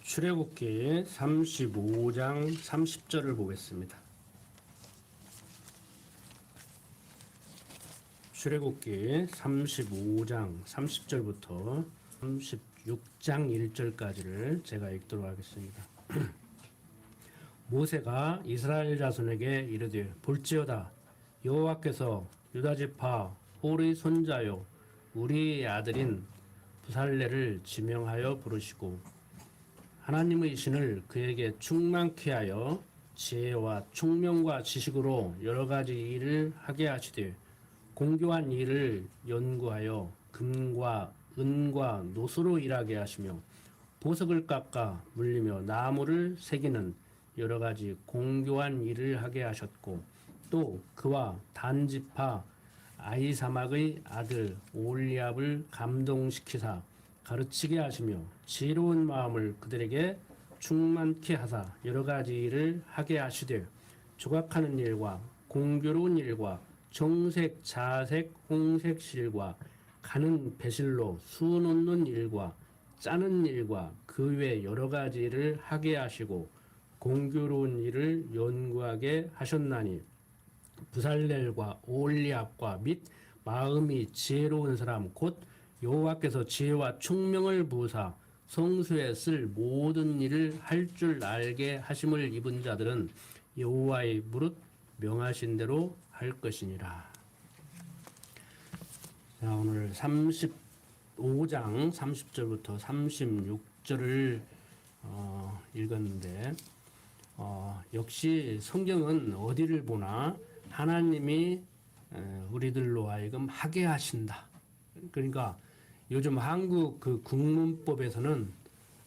출애굽기 35장 30절을 보겠습니다. 출애굽기 35장 30절부터 36장 1절까지를 제가 읽도록 하겠습니다. 모세가 이스라엘 자손에게 이르되 볼지어다 여호와께서 유다 지파 홀의 손자요 우리의 아들인 부살레를 지명하여 부르시고 하나님의 신을 그에게 충만케 하여 지혜와 총명과 지식으로 여러 가지 일을 하게 하시되 공교한 일을 연구하여 금과 은과 노소로 일하게 하시며 보석을 깎아 물리며 나무를 새기는 여러 가지 공교한 일을 하게 하셨고 또 그와 단지파 아히사막의 아들 올리압을 감동시키사 가르치게 하시며 지혜로운 마음을 그들에게 충만케 하사 여러 가지 일을 하게 하시되 조각하는 일과 공교로운 일과 정색, 자색, 홍색 실과 가는 배실로 수 놓는 일과 짜는 일과 그 외 여러 가지 일을 하게 하시고 공교로운 일을 연구하게 하셨나니 부살렐과 올리압과 및 마음이 지혜로운 사람 곧 여호와께서 지혜와 총명을 부으사 성소에 쓸 모든 일을 할 줄 알게 하심을 입은 자들은 여호와의 무릇 명하신 대로 할 것이니라. 자, 오늘 35장 30절부터 36절을 읽었는데 역시 성경은 어디를 보나 하나님이 우리들로 하여금 하게 하신다. 그러니까 요즘 한국 그 국문법에서는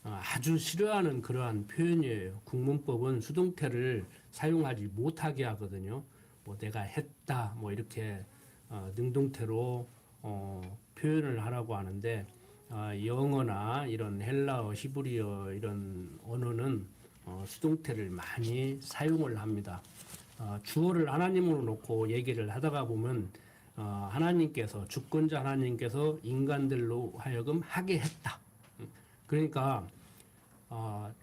아주 싫어하는 그러한 표현이에요. 국문법은 수동태를 사용하지 못하게 하거든요. 뭐 내가 했다, 뭐 이렇게 능동태로 표현을 하라고 하는데 영어나 이런 헬라어, 히브리어 이런 언어는 수동태를 많이 사용을 합니다. 주어를 하나님으로 놓고 얘기를 하다가 보면 하나님께서 주권자 하나님께서 인간들로 하여금 하게 했다. 그러니까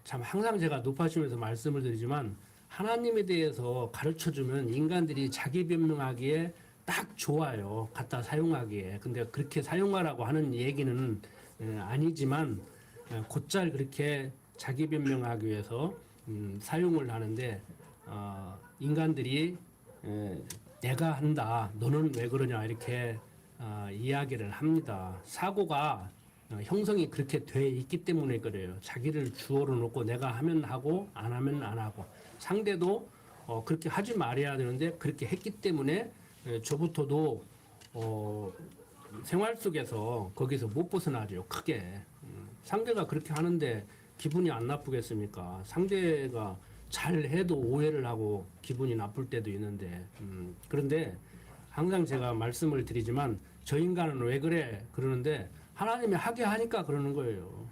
참 항상 제가 높아지면서 말씀을 드리지만 하나님에 대해서 가르쳐주면 인간들이 자기 변명하기에 딱 좋아요. 갖다 사용하기에. 근데 그렇게 사용하라고 하는 얘기는 아니지만 곧잘 그렇게 자기 변명하기 위해서 사용을 하는데 인간들이 내가 한다, 너는 왜 그러냐 이렇게 이야기를 합니다. 사고가 형성이 그렇게 돼 있기 때문에 그래요. 자기를 주어로 놓고 내가 하면 하고 안 하면 안 하고 상대도 그렇게 하지 말아야 되는데 그렇게 했기 때문에 저부터도 생활 속에서 거기서 못 벗어나죠. 크게 상대가 그렇게 하는데 기분이 안 나쁘겠습니까? 상대가 잘 해도 오해를 하고 기분이 나쁠 때도 있는데 그런데 항상 제가 말씀을 드리지만 저 인간은 왜 그래 그러는데 하나님이 하게 하니까 그러는 거예요.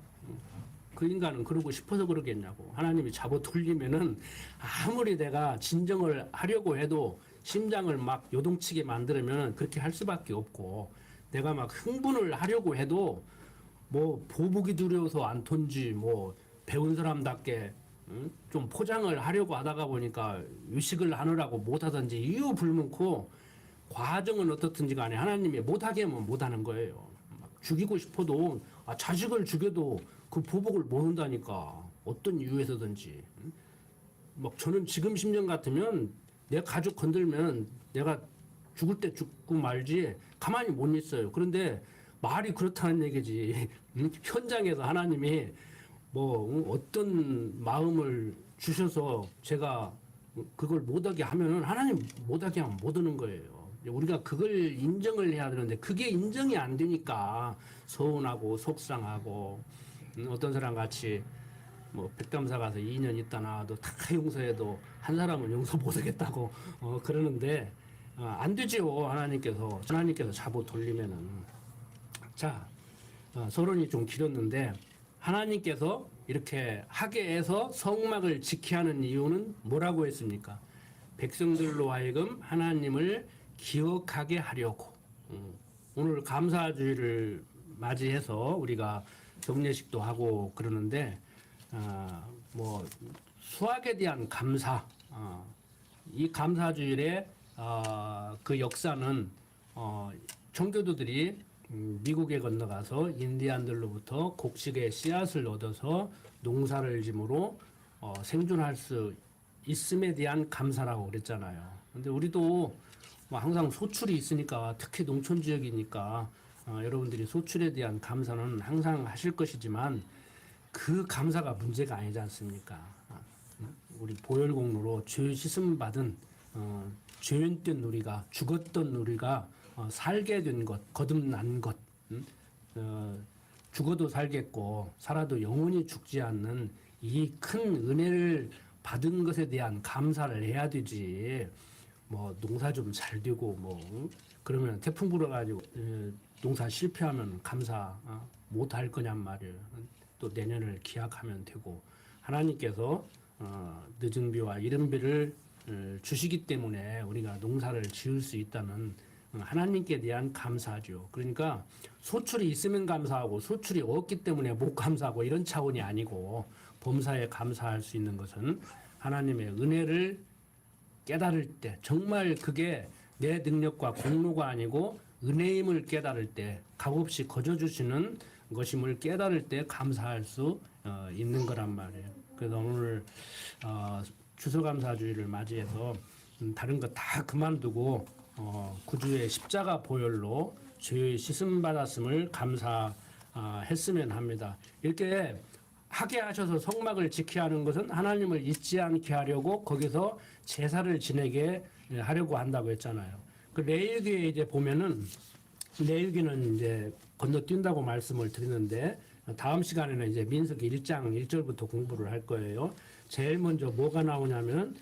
그 인간은 그러고 싶어서 그러겠냐고. 하나님이 잡아 돌리면은 아무리 내가 진정을 하려고 해도 심장을 막 요동치게 만들면 그렇게 할 수밖에 없고 내가 막 흥분을 하려고 해도 뭐 보복이 두려워서 안 톤지 뭐 배운 사람답게 좀 포장을 하려고 하다가 보니까 의식을 하느라고 못하든지 이유 불문코 과정은 어떻든지 간에 하나님이 못하게 하면 못하는 거예요. 막 죽이고 싶어도 자식을 죽여도 그 보복을 못 한다니까. 어떤 이유에서든지. 막 저는 지금 심정 같으면 내 가족 건들면 내가 죽을 때 죽고 말지 가만히 못 있어요. 그런데 말이 그렇다는 얘기지. 현장에서 하나님이 뭐 어떤 마음을 주셔서 제가 그걸 못하게 하면은 하나님 못하게 하면 못 하는 거예요. 우리가 그걸 인정을 해야 되는데 그게 인정이 안 되니까 서운하고 속상하고 어떤 사람 같이 뭐 백담사 가서 2년 있다 나와도 다 용서해도 한 사람은 용서 못하겠다고 그러는데 안 되지요. 하나님께서 잡아 돌리면은. 자, 서론이 좀 길었는데 하나님께서 이렇게 하게 해서 성막을 지켜야 하는 이유는 뭐라고 했습니까? 백성들로 하여금 하나님을 기억하게 하려고. 오늘 감사주일을 맞이해서 우리가 정례식도 하고 그러는데 뭐 수학에 대한 감사, 이 감사주일의 그 역사는 청교도들이 미국에 건너가서 인디안들로부터 곡식의 씨앗을 얻어서 농사를 짐으로 생존할 수 있음에 대한 감사라고 그랬잖아요. 근데 우리도 뭐 항상 소출이 있으니까, 특히 농촌 지역이니까 여러분들이 소출에 대한 감사는 항상 하실 것이지만 그 감사가 문제가 아니지 않습니까? 우리 보혈공로로 죄 씻음 받은 죄인된 우리가, 죽었던 우리가 살게 된 것, 거듭난 것, 죽어도 살겠고 살아도 영원히 죽지 않는 이 큰 은혜를 받은 것에 대한 감사를 해야 되지. 뭐 농사 좀 잘 되고 뭐 그러면 태풍 불어가지고 농사 실패하면 감사 못 할 거냔 말이에요. 또 내년을 기약하면 되고, 하나님께서 늦은 비와 이른 비를 주시기 때문에 우리가 농사를 지을 수 있다는 하나님께 대한 감사죠. 그러니까 소출이 있으면 감사하고 소출이 없기 때문에 못 감사하고 이런 차원이 아니고, 범사에 감사할 수 있는 것은 하나님의 은혜를 깨달을 때, 정말 그게 내 능력과 공로가 아니고 은혜임을 깨달을 때, 값없이 거저주시는 것임을 깨달을 때 감사할 수 있는 거란 말이에요. 그래서 오늘 추수감사주의를 맞이해서 다른 거 다 그만두고 구주의 십자가 보혈로 죄의 씻음 받았음을 감사했으면 합니다. 이렇게 하게 하셔서 성막을 지켜야 하는 것은 하나님을 잊지 않게 하려고 거기서 제사를 지내게 하려고 한다고 했잖아요. 그 레위기에 이제 보면은, 레위기는 이제 건너뛴다고 말씀을 드리는데 다음 시간에는 이제 민수기 1장 1절부터 공부를 할 거예요. 제일 먼저 뭐가 나오냐면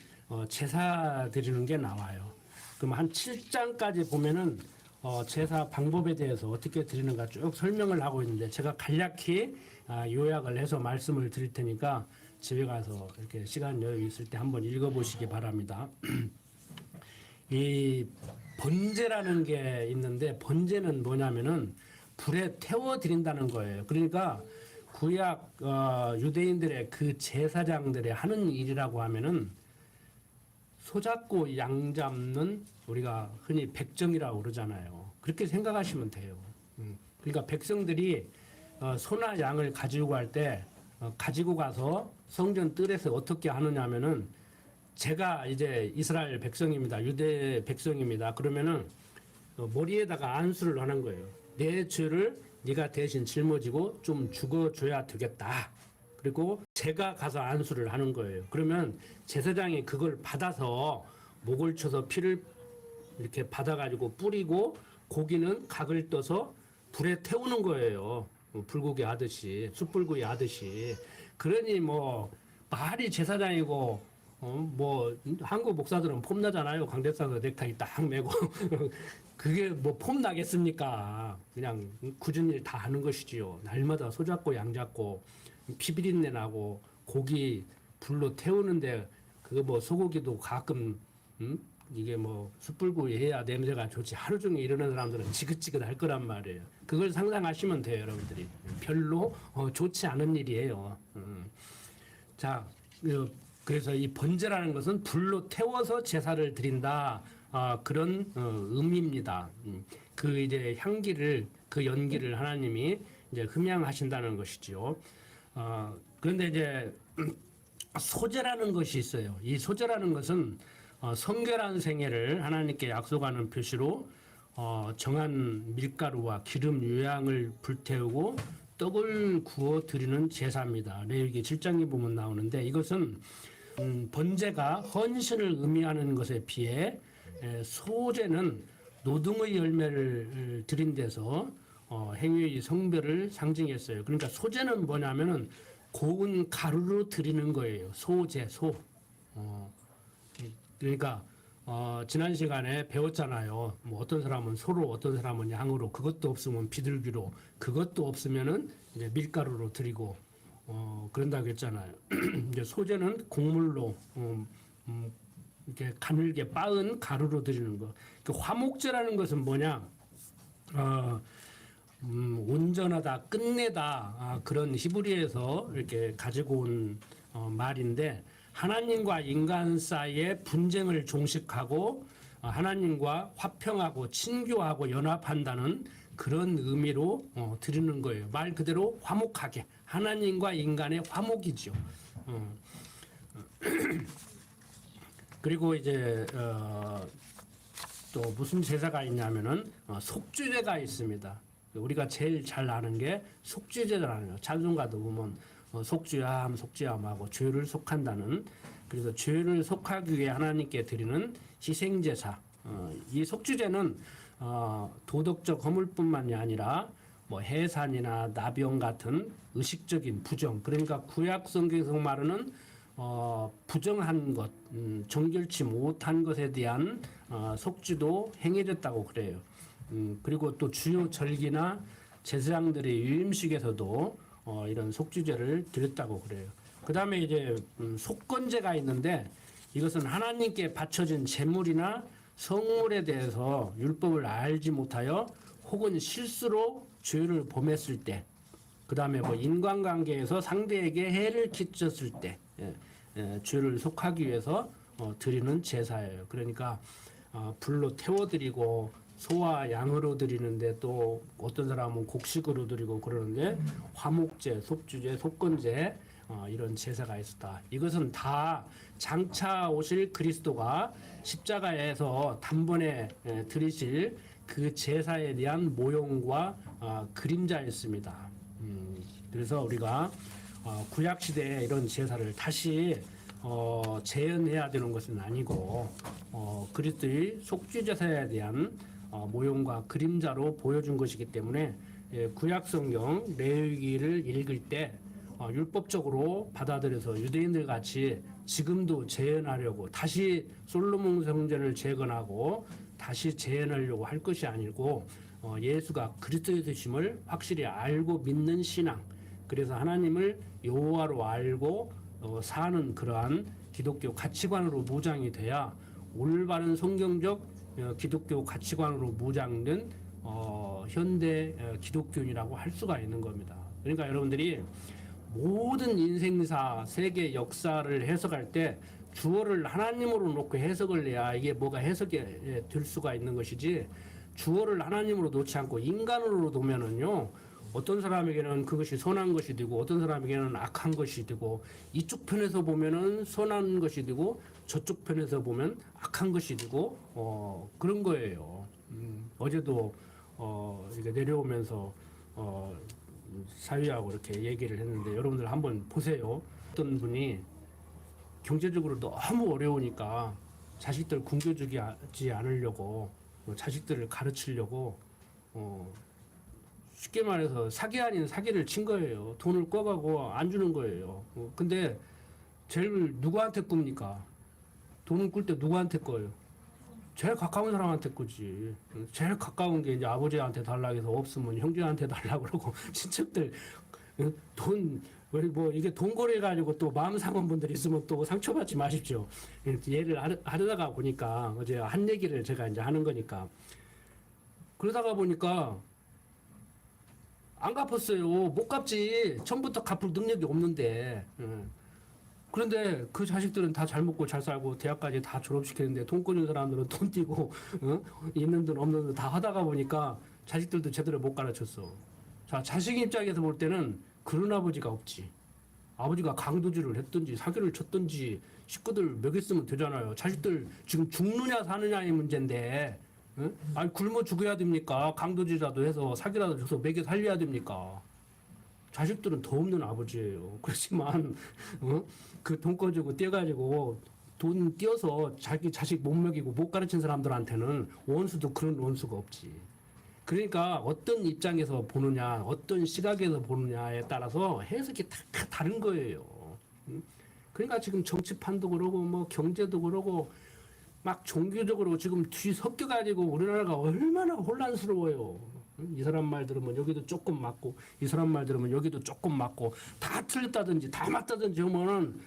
제사 드리는 게 나와요. 그럼 한 7장까지 보면은 제사 방법에 대해서 어떻게 드리는가 쭉 설명을 하고 있는데, 제가 간략히 요약을 해서 말씀을 드릴 테니까 집에 가서 이렇게 시간 여유 있을 때 한번 읽어보시기 바랍니다. 이 번제라는 게 있는데, 번제는 뭐냐면은 불에 태워 드린다는 거예요. 그러니까 구약 유대인들의 그 제사장들의 하는 일이라고 하면은 소 잡고 양 잡는, 우리가 흔히 백정이라고 그러잖아요. 그렇게 생각하시면 돼요. 그러니까 백성들이 소나 양을 가지고 갈 때 가지고 가서 성전 뜰에서 어떻게 하느냐면은, 제가 이제 이스라엘 백성입니다. 유대 백성입니다. 그러면은 머리에다가 안수를 하는 거예요. 내 죄를 네가 대신 짊어지고 좀 죽어줘야 되겠다. 그리고 제가 가서 안수를 하는 거예요. 그러면 제사장이 그걸 받아서 목을 쳐서 피를 이렇게 받아가지고 뿌리고, 고기는 각을 떠서 불에 태우는 거예요. 불고기 하듯이, 숯불구이 하듯이. 그러니 뭐 말이 제사장이고 뭐 한국 목사들은 폼나잖아요. 강대상에서 넥타이 딱 메고 그게 뭐 폼나겠습니까? 그냥 굳은 일 다 하는 것이지요. 날마다 소 잡고 양 잡고 피비린내 나고 고기 불로 태우는데, 그거 뭐 소고기도 가끔 이게 뭐 숯불구이 해야 냄새가 좋지, 하루 종일 이러는 사람들은 지긋지긋할 거란 말이에요. 그걸 상상하시면 돼요, 여러분들이. 별로 좋지 않은 일이에요. 자, 그래서 이 번제라는 것은 불로 태워서 제사를 드린다, 그런 의미입니다. 그 이제 향기를, 그 연기를 하나님이 이제 흠양하신다는 것이지요. 그런데 이제 소제라는 것이 있어요. 이 소제라는 것은 성결한 생애를 하나님께 약속하는 표시로 정한 밀가루와 기름 유향을 불태우고 떡을 구워 드리는 제사입니다. 레위기 7장에 보면 나오는데, 이것은 번제가 헌신을 의미하는 것에 비해 소제는 노동의 열매를 드린 데서 행위의 성별을 상징했어요. 그러니까 소제는 뭐냐면은 고운 가루로 드리는 거예요. 소제, 소. 그러니까 지난 시간에 배웠잖아요. 뭐 어떤 사람은 소로, 어떤 사람은 양으로, 그것도 없으면 비둘기로, 그것도 없으면은 이제 밀가루로 드리고 그런다고 했잖아요. 이제 소제는 곡물로 이렇게 가늘게 빻은 가루로 드리는 거. 그 화목제라는 것은 뭐냐? 온전하다, 끝내다, 그런 히브리에서 이렇게 가지고 온 말인데, 하나님과 인간 사이의 분쟁을 종식하고 하나님과 화평하고 친교하고 연합한다는 그런 의미로 드리는 거예요. 말 그대로 화목하게, 하나님과 인간의 화목이죠. 그리고 이제 또 무슨 제사가 있냐면은 속죄제가 있습니다. 우리가 제일 잘 아는 게 속죄제라는 거예요. 찬송가도 보면 속죄함 속죄함하고 죄를 속한다는, 그래서 죄를 속하기 위해 하나님께 드리는 희생제사. 이 속죄제는 도덕적 허물뿐만이 아니라 뭐 해산이나 나병 같은 의식적인 부정, 그러니까 구약 성경에서 말하는 부정한 것, 정결치 못한 것에 대한 속죄도 행해졌다고 그래요. 그리고 또 주요 절기나 제사장들의 유임식에서도 이런 속죄제를 드렸다고 그래요. 그 다음에 이제 속건제가 있는데, 이것은 하나님께 바쳐진 제물이나 성물에 대해서 율법을 알지 못하여 혹은 실수로 죄를 범했을 때, 그 다음에 뭐 인간관계에서 상대에게 해를 끼쳤을 때 죄를 속하기 위해서 드리는 제사예요. 그러니까 불로 태워드리고 소와 양으로 드리는데, 또 어떤 사람은 곡식으로 드리고 그러는데, 화목제, 속주제, 속건제, 이런 제사가 있었다. 이것은 다 장차 오실 그리스도가 십자가에서 단번에 드리실 그 제사에 대한 모형과 그림자였습니다. 그래서 우리가 구약 시대에 이런 제사를 다시 재현해야 되는 것은 아니고, 그리스도의 속죄제사에 대한 모형과 그림자로 보여준 것이기 때문에, 구약 성경 레위기를 읽을 때 율법적으로 받아들여서 유대인들 같이 지금도 재현하려고, 다시 솔로몬 성전을 재건하고 다시 재현하려고 할 것이 아니고, 예수가 그리스도의 되심을 확실히 알고 믿는 신앙, 그래서 하나님을 여호와로 알고 사는 그러한 기독교 가치관으로 무장이 돼야 올바른 성경적 기독교 가치관으로 무장된 현대 기독교인이라고 할 수가 있는 겁니다. 그러니까 여러분들이 모든 인생사, 세계 역사를 해석할 때 주어를 하나님으로 놓고 해석을 해야 이게 뭐가 해석이 될 수가 있는 것이지, 주어를 하나님으로 놓지 않고 인간으로 놓으면은요, 어떤 사람에게는 그것이 선한 것이 되고 어떤 사람에게는 악한 것이 되고, 이쪽 편에서 보면은 선한 것이 되고 저쪽 편에서 보면 악한 것이 되고 그런 거예요. 어제도 이렇게 내려오면서 사위하고 이렇게 얘기를 했는데, 여러분들 한번 보세요. 어떤 분이 경제적으로 너무 어려우니까 자식들 굶겨주지 않으려고, 자식들을 가르치려고 쉽게 말해서 사기 아닌 사기를 친 거예요. 돈을 꿔가고 안 주는 거예요. 근데 제일 누구한테 꿉니까? 돈을 꿀 때 누구한테 꺼요? 제일 가까운 사람한테 꾸지. 제일 가까운 게 이제 아버지한테 달라고 해서 없으면 형제한테 달라고 그러고, 친척들 돈, 뭐 이게 돈 거래 가지고 또 마음 상한 분들 있으면 또 상처받지 마십시오. 예를 하려다가 보니까, 어제 한 얘기를 제가 이제 하는 거니까, 그러다가 보니까 안 갚았어요. 못 갚지. 처음부터 갚을 능력이 없는데. 그런데 그 자식들은 다 잘 먹고 잘 살고 대학까지 다 졸업시켰는데, 돈 꾸는 사람들은 돈 띄고 있는 돈 없는 돈 다 하다가 보니까 자식들도 제대로 못 가르쳤어. 자, 자식 입장에서 볼 때는 그런 아버지가 없지. 아버지가 강도질을 했든지 사기를 쳤든지 식구들 먹였으면 되잖아요. 자식들 지금 죽느냐 사느냐의 문제인데, 아니 굶어 죽어야 됩니까? 강도질이라도 해서 사기라도 줘서 먹여 살려야 됩니까? 자식들은 더 없는 아버지예요. 그렇지만 그 돈 꺼주고 떼가지고 돈 띄어서 자기 자식 못 먹이고 못 가르친 사람들한테는 원수도 그런 원수가 없지. 그러니까 어떤 입장에서 보느냐, 어떤 시각에서 보느냐에 따라서 해석이 다 다른 거예요. 그러니까 지금 정치판도 그러고 뭐 경제도 그러고 막 종교적으로 지금 뒤섞여가지고 우리나라가 얼마나 혼란스러워요. 이 사람 말 들으면 여기도 조금 맞고, 이 사람 말 들으면 여기도 조금 맞고, 다 틀렸다든지 다 맞다든지 하면은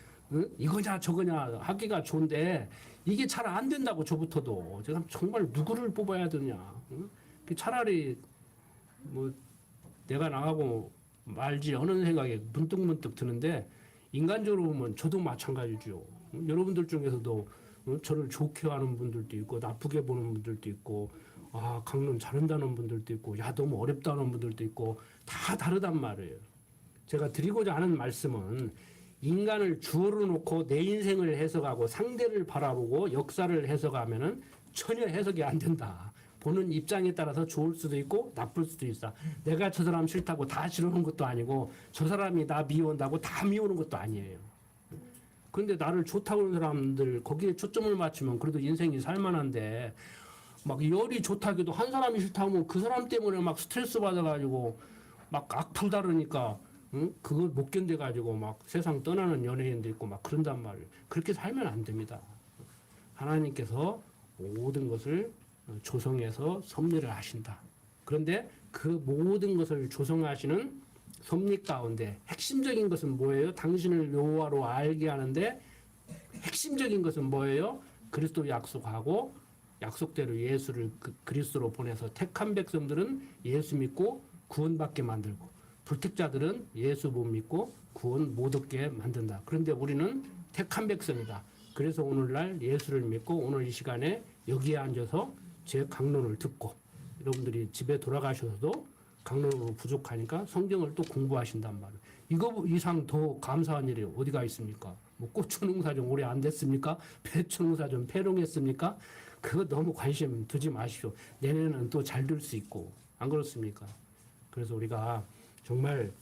이거냐 저거냐 하기가 좋은데, 이게 잘 안 된다고. 저부터도 제가 정말 누구를 뽑아야 되냐. 차라리 뭐 내가 나가고 말지 하는 생각이 문득문득 드는데 인간적으로 보면 저도 마찬가지죠. 여러분들 중에서도 저를 좋게 하는 분들도 있고 나쁘게 보는 분들도 있고 아 강론 잘한다는 분들도 있고 야 너무 어렵다는 분들도 있고 다 다르단 말이에요. 제가 드리고자 하는 말씀은 인간을 주어로 놓고 내 인생을 해석하고 상대를 바라보고 역사를 해석하면은 전혀 해석이 안 된다. 보는 입장에 따라서 좋을 수도 있고 나쁠 수도 있어. 내가 저 사람 싫다고 다 싫어하는 것도 아니고 저 사람이 나 미워한다고 다 미워하는 것도 아니에요. 그런데 나를 좋다고 하는 사람들 거기에 초점을 맞추면 그래도 인생이 살만한데 막 열이 좋다기도 한 사람이 싫다면 그 사람 때문에 막 스트레스 받아가지고 막 악플 다르니까 응? 그걸 못 견뎌가지고 막 세상 떠나는 연예인도 있고 막 그런단 말이에요. 그렇게 살면 안 됩니다. 하나님께서 모든 것을 조성해서 섭리를 하신다. 그런데 그 모든 것을 조성하시는 섭리 가운데 핵심적인 것은 뭐예요? 당신을 여호와로 알게 하는데 핵심적인 것은 뭐예요? 그리스도 약속하고 약속대로 예수를 그리스도로 보내서 택한 백성들은 예수 믿고 구원받게 만들고 불택자들은 예수 못 믿고 구원 못 얻게 만든다. 그런데 우리는 택한 백성이다. 그래서 오늘날 예수를 믿고 오늘 이 시간에 여기에 앉아서 제 강론을 듣고 여러분들이 집에 돌아가셔서도 강론으로 부족하니까 성경을 또 공부하신단 말이에요. 이거 이상 더 감사한 일이 어디가 있습니까? 뭐 고추 농사 좀 오래 안 됐습니까? 배추 농사 좀 폐롱했습니까? 그거 너무 관심 두지 마십시오. 내년에는 또 잘 될 수 있고 안 그렇습니까? 그래서 우리가 정말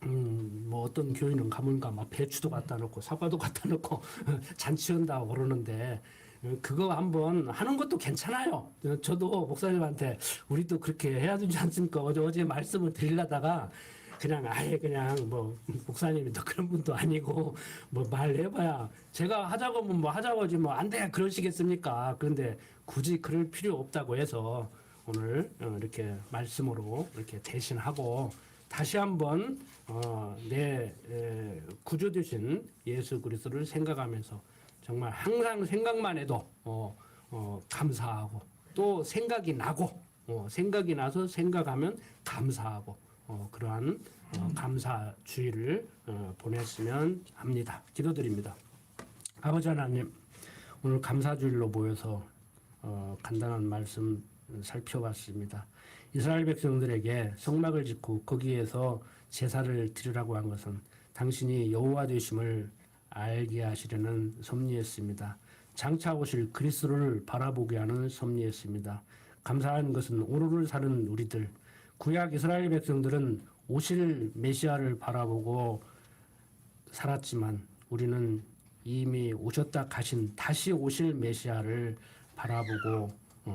뭐 어떤 교인은 가문가 막 배추도 갖다 놓고 사과도 갖다 놓고 잔치한다 그러는데 그거 한번 하는 것도 괜찮아요. 저도 목사님한테 우리도 그렇게 해야 되지 않습니까? 어제 말씀을 드리려다가 그냥 아예 그냥 뭐 목사님이 또 그런 분도 아니고 뭐 말해봐야 제가 하자고 하면 뭐 하자고 하지 뭐 안 돼 그러시겠습니까? 그런데 굳이 그럴 필요 없다고 해서 오늘 이렇게 말씀으로 이렇게 대신하고 다시 한번 내 구주 되신 예수 그리스도를 생각하면서 정말 항상 생각만 해도 감사하고 또 생각이 나고 생각이 나서 생각하면 감사하고 그러한 감사 주의를 보냈으면 합니다. 기도드립니다. 아버지 하나님 오늘 감사주일로 모여서 간단한 말씀 살펴봤습니다. 이스라엘 백성들에게 성막을 짓고 거기에서 제사를 드리라고 한 것은 당신이 여호와 되심을 알게 하시려는 섭리였습니다. 장차 오실 그리스도를 바라보게 하는 섭리였습니다. 감사한 것은 오늘을 사는 우리들 구약 이스라엘 백성들은 오실 메시아를 바라보고 살았지만 우리는 이미 오셨다 가신 다시 오실 메시아를 바라보고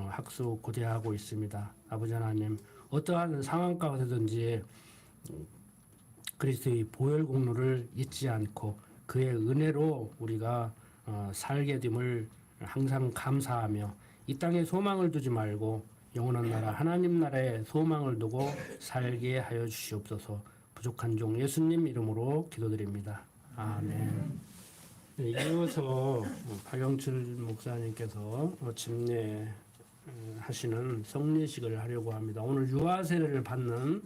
학수 고대하고 있습니다. 아버지 하나님 어떠한 상황 가운데든지 그리스도의 보혈 공로를 잊지 않고 그의 은혜로 우리가 살게 됨을 항상 감사하며 이 땅에 소망을 두지 말고 영원한 나라 하나님 나라에 소망을 두고 살게 하여 주시옵소서. 부족한 종 예수님 이름으로 기도드립니다. 아멘. 네, 이어서 박영철 목사님께서 집례하시는 성례식을 하려고 합니다. 오늘 유아 세례를 받는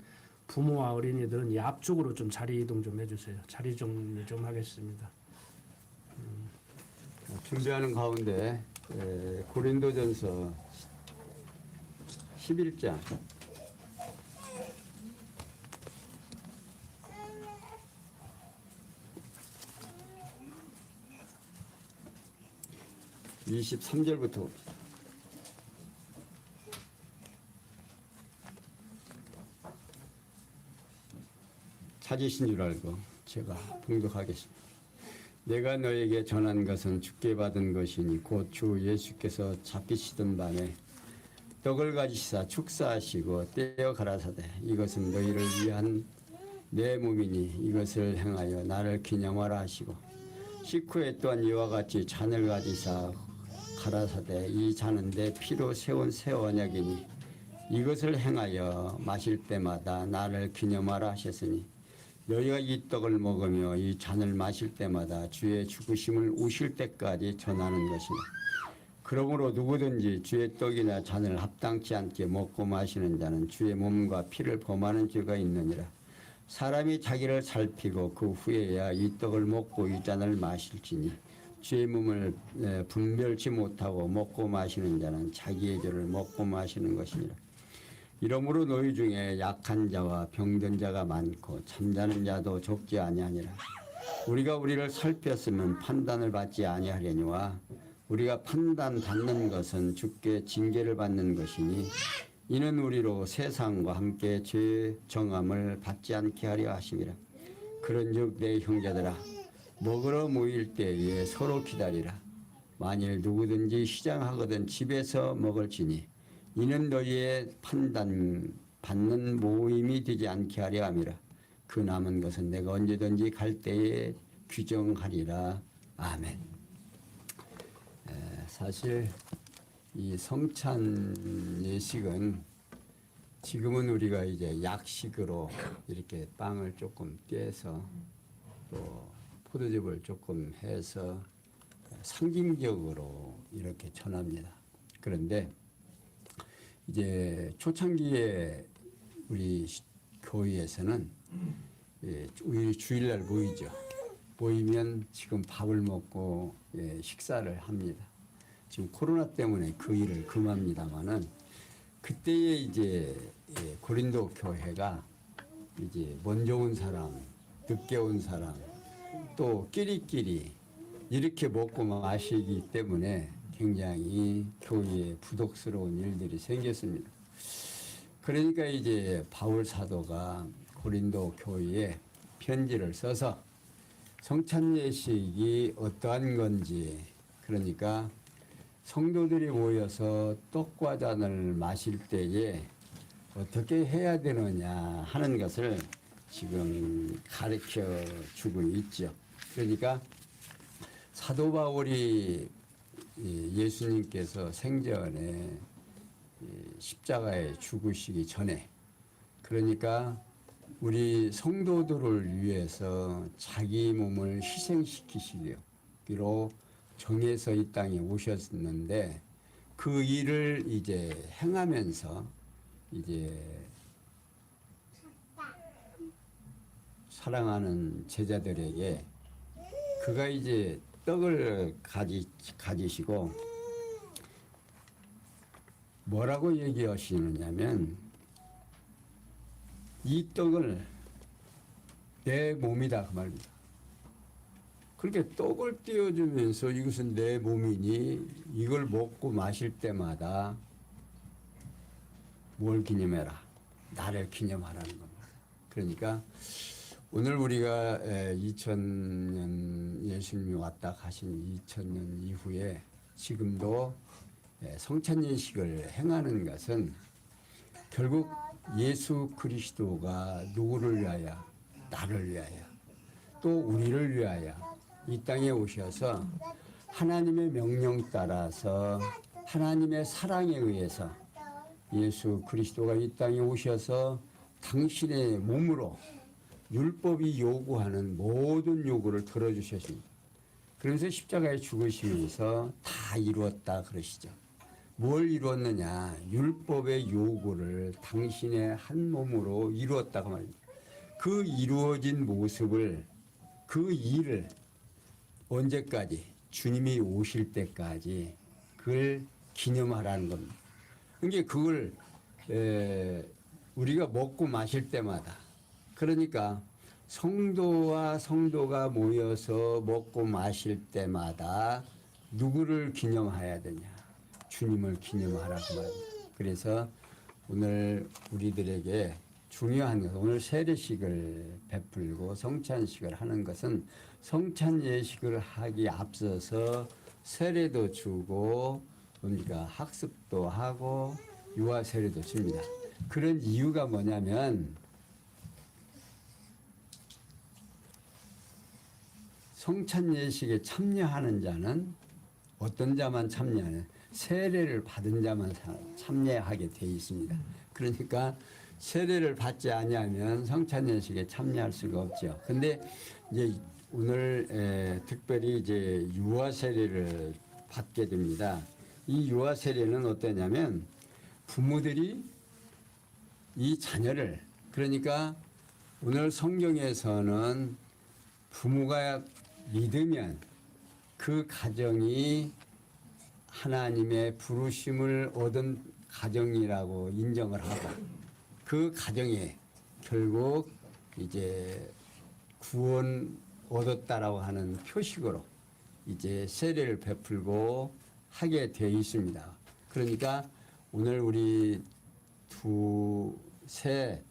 부모와 어린이들은 이 앞쪽으로 좀 자리 이동 좀 해주세요. 자리 정리 좀 하겠습니다. 준비하는 가운데 고린도전서 11장 23절부터 봅시다. 찾으신 줄 알고 제가 봉독하겠습니다. 내가 너에게 전한 것은 주께 받은 것이니 곧 주 예수께서 잡히시던 밤에 떡을 가지시사 축사하시고 떼어 가라사대 이것은 너희를 위한 내 몸이니 이것을 행하여 나를 기념하라 하시고 식후에 또한 이와 같이 잔을 가지사 가라사대 이 잔은 내 피로 세운 새 언약이니 이것을 행하여 마실 때마다 나를 기념하라 하셨으니 너희가 이 떡을 먹으며 이 잔을 마실 때마다 주의 죽으심을 오실 때까지 전하는 것이니 그러므로 누구든지 주의 떡이나 잔을 합당치 않게 먹고 마시는 자는 주의 몸과 피를 범하는 죄가 있느니라. 사람이 자기를 살피고 그 후에야 이 떡을 먹고 이 잔을 마실지니 주의 몸을 분별치 못하고 먹고 마시는 자는 자기의 죄를 먹고 마시는 것이니라. 이러므로 너희 중에 약한 자와 병든 자가 많고 잠자는 자도 적지 아니하니라. 우리가 우리를 살폈으면 판단을 받지 아니하려니와 우리가 판단받는 것은 주께 징계를 받는 것이니 이는 우리로 세상과 함께 죄 정함을 받지 않게 하려 하심이라. 그런즉 내 형제들아 먹으러 모일 때에 서로 기다리라. 만일 누구든지 시장하거든 집에서 먹을지니 이는 너희의 판단받는 모임이 되지 않게 하려 함이라. 그 남은 것은 내가 언제든지 갈 때에 규정하리라. 아멘. 사실 이 성찬 예식은 지금은 우리가 이제 약식으로 이렇게 빵을 조금 떼서 또 포도즙을 조금 해서 상징적으로 이렇게 전합니다. 그런데 이제 초창기에 우리 교회에서는 우리 주일날 모이죠. 모이면 지금 밥을 먹고 식사를 합니다. 지금 코로나 때문에 그 일을 금합니다만은 그때에 이제 고린도 교회가 이제 먼저 온 사람, 늦게 온 사람, 또 끼리끼리 이렇게 먹고 마시기 때문에 굉장히 교회에 부독스러운 일들이 생겼습니다. 그러니까 이제 바울 사도가 고린도 교회에 편지를 써서 성찬 예식이 어떠한 건지, 그러니까 성도들이 모여서 떡과 잔을 마실 때에 어떻게 해야 되느냐 하는 것을 지금 가르쳐 주고 있죠. 그러니까 사도 바울이 예수님께서 생전에 십자가에 죽으시기 전에, 그러니까 우리 성도들을 위해서 자기 몸을 희생시키시기로 정해서 이 땅에 오셨는데 그 일을 이제 행하면서 이제 사랑하는 제자들에게 그가 이제 떡을 가지시고 뭐라고 얘기하시느냐면 이 떡을 내 몸이다 그 말입니다. 그렇게 떡을 띄워주면서 이것은 내 몸이니 이걸 먹고 마실 때마다 뭘 기념해라. 나를 기념하라는 겁니다. 그러니까 오늘 우리가 2000년 예수님이 왔다 가신 2000년 이후에 지금도 성찬 예식을 행하는 것은 결국 예수 그리스도가 누구를 위하여? 나를 위하여, 또 우리를 위하여 이 땅에 오셔서 하나님의 명령 따라서 하나님의 사랑에 의해서 예수 그리스도가 이 땅에 오셔서 당신의 몸으로 율법이 요구하는 모든 요구를 들어주셨습니다. 그래서 십자가에 죽으시면서 다 이루었다 그러시죠. 뭘 이루었느냐? 율법의 요구를 당신의 한 몸으로 이루었다고 말입니다. 그 이루어진 모습을, 그 일을 언제까지? 주님이 오실 때까지 그걸 기념하라는 겁니다. 그러니까 그걸 우리가 먹고 마실 때마다, 그러니까 성도와 성도가 모여서 먹고 마실 때마다 누구를 기념해야 되냐? 주님을 기념하라고 말합니다. 그래서 오늘 우리들에게 중요한 것은 오늘 세례식을 베풀고 성찬식을 하는 것은 성찬 예식을 하기 앞서서 세례도 주고 그러니까 학습도 하고 유아 세례도 줍니다. 그런 이유가 뭐냐면 성찬 예식에 참여하는 자는 어떤 자만 참여하는, 세례를 받은 자만 참여하게 돼 있습니다. 그러니까 세례를 받지 아니하면 성찬 예식에 참여할 수가 없죠. 근데 이제 오늘 특별히 이제 유아 세례를 받게 됩니다. 이 유아 세례는 어떠냐면 부모들이 이 자녀를, 그러니까 오늘 성경에서는 부모가 믿으면 그 가정이 하나님의 부르심을 얻은 가정이라고 인정을 하고 그 가정에 결국 이제 구원 얻었다라고 하는 표식으로 이제 세례를 베풀고 하게 되어 있습니다. 그러니까 오늘 우리 셋,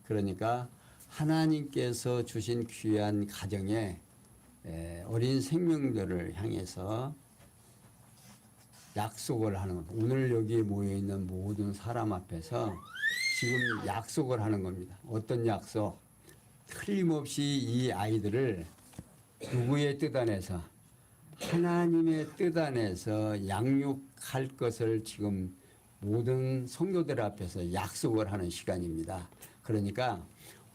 그러니까 하나님께서 주신 귀한 가정에 어린 생명들을 향해서 약속을 하는 겁니다. 오늘 여기 모여있는 모든 사람 앞에서 지금 약속을 하는 겁니다. 어떤 약속? 틀림없이 이 아이들을 누구의 뜻 안에서? 하나님의 뜻 안에서 양육할 것을 지금 모든 성도들 앞에서 약속을 하는 시간입니다. 그러니까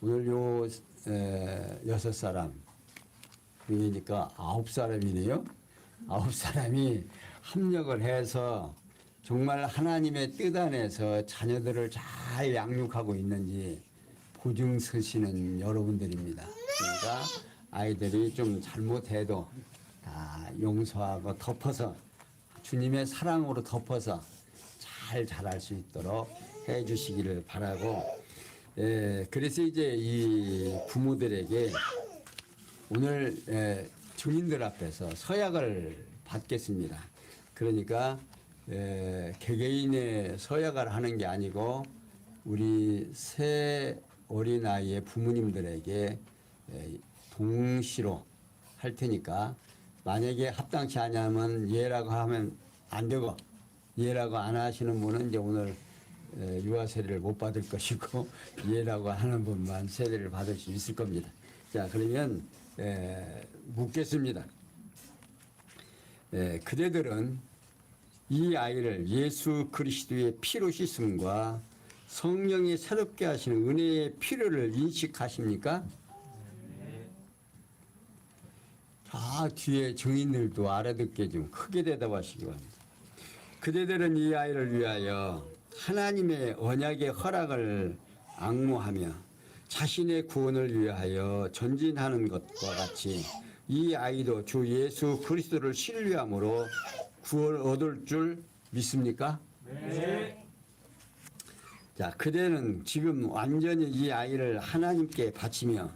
오늘 요 6사람, 그러니까 9사람이네요. 9사람이 합력을 해서 정말 하나님의 뜻 안에서 자녀들을 잘 양육하고 있는지 보증 서시는 여러분들입니다. 그러니까 아이들이 좀 잘못해도 다 용서하고 덮어서 주님의 사랑으로 덮어서 잘 자랄 수 있도록 해 주시기를 바라고, 그래서 이제 이 부모들에게 오늘 증인들 앞에서 서약을 받겠습니다. 그러니까 개개인의 서약을 하는 게 아니고 우리 새 어린아이의 부모님들에게 동시로 할 테니까 만약에 합당치 않으면 예라고 하면 안 되고 예라고 안 하시는 분은 이제 오늘 유아 세례를 못 받을 것이고 예라고 하는 분만 세례를 받을 수 있을 겁니다. 자, 그러면 묻겠습니다. 그대들은 이 아이를 예수 그리스도의 피로 씻음과 성령이 새롭게 하시는 은혜의 필요를 인식하십니까? 다 뒤에 증인들도 알아듣게 좀 크게 대답하시기 바랍니다. 그대들은 이 아이를 위하여 하나님의 언약의 허락을 앙모하며 자신의 구원을 위하여 전진하는 것과 같이 이 아이도 주 예수 그리스도를 신뢰함으로 구원을 얻을 줄 믿습니까? 네. 자, 그대는 지금 완전히 이 아이를 하나님께 바치며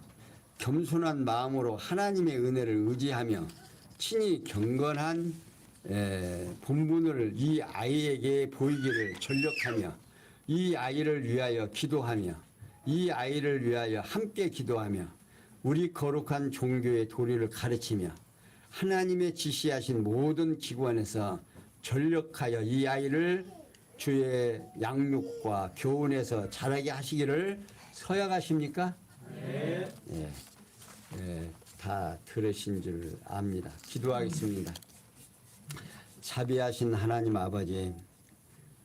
겸손한 마음으로 하나님의 은혜를 의지하며 친히 경건한 본분을 이 아이에게 보이기를 전력하며 이 아이를 위하여 기도하며 이 아이를 위하여 함께 기도하며 우리 거룩한 종교의 도리를 가르치며 하나님의 지시하신 모든 기관에서 전력하여 이 아이를 주의 양육과 교훈에서 자라게 하시기를 서약하십니까? 네. 다 들으신 줄 압니다. 기도하겠습니다. 자비하신 하나님 아버지,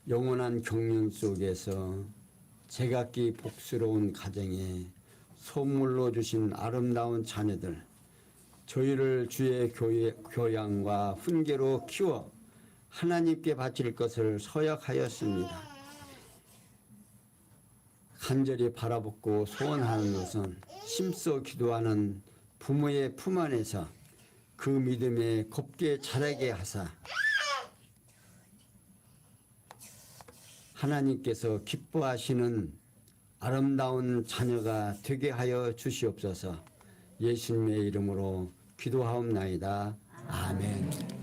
영원한 경륜 속에서 제각기 복스러운 가정에 선물로 주신 아름다운 자녀들, 저희를 주의 교양과 훈계로 키워 하나님께 바칠 것을 서약하였습니다. 간절히 바라보고 소원하는 것은 심써 기도하는 부모의 품 안에서 그 믿음에 곱게 자라게 하사 하나님께서 기뻐하시는 아름다운 자녀가 되게 하여 주시옵소서. 예수님의 이름으로 기도하옵나이다. 아멘.